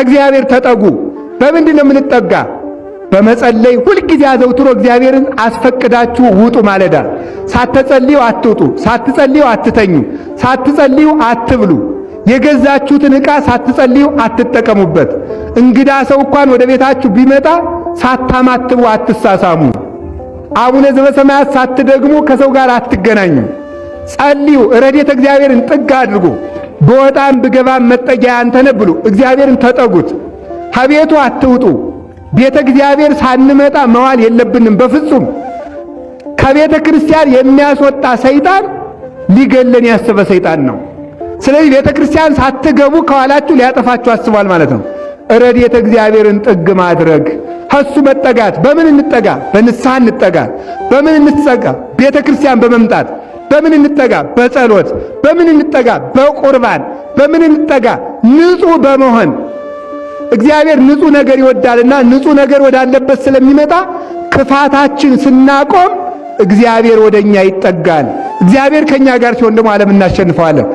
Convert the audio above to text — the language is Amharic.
እግዚአብሔር ተጠጉ። በምንድን ነው የምንጠጋ? በመጸለይ ሁልጊዜ አዘውትሮ እግዚአብሔርን አስፈቅዳችሁ ውጡ። ማለዳ ሳትጸልዩ አትውጡ፣ ሳትጸልዩ አትተኙ፣ ሳትጸልዩ አትብሉ። የገዛችሁትን ዕቃ ሳትጸልዩ አትጠቀሙበት። እንግዳ ሰው እንኳን ወደ ቤታችሁ ቢመጣ ሳታማትቡ አትሳሳሙ። አቡነ ዘበሰማያት ሳትደግሙ ከሰው ጋር አትገናኙ። ጸልዩ። ረድኤተ እግዚአብሔርን ጥግ አድርጉ። በወጣም ብገባም መጠጊያ አንተ ነህ ብሉ። እግዚአብሔርን ተጠጉት። ከቤቱ አትውጡ። ቤተ እግዚአብሔር ሳንመጣ መዋል የለብንም በፍጹም። ከቤተ ክርስቲያን የሚያስወጣ ሰይጣን ሊገለን ያሰበ ሰይጣን ነው። ስለዚህ ቤተ ክርስቲያን ሳትገቡ ከኋላችሁ ሊያጠፋችሁ አስቧል ማለት ነው። ረድኤተ እግዚአብሔርን ጥግ ማድረግ፣ ከሱ መጠጋት። በምን እንጠጋ? በንስሐ እንጠጋ። በምን እንጠጋ? ቤተ ክርስቲያን በመምጣት። በምን እንጠጋ? በጸሎት። በምን እንጠጋ? በቁርባን። በምን እንጠጋ? ንጹሕ በመሆን። እግዚአብሔር ንጹሕ ነገር ይወዳልና ንጹሕ ነገር ወዳለበት ስለሚመጣ ክፋታችን ስናቆም እግዚአብሔር ወደኛ ይጠጋል። እግዚአብሔር ከኛ ጋር ሲሆን ደግሞ ዓለም እናሸንፈዋለን።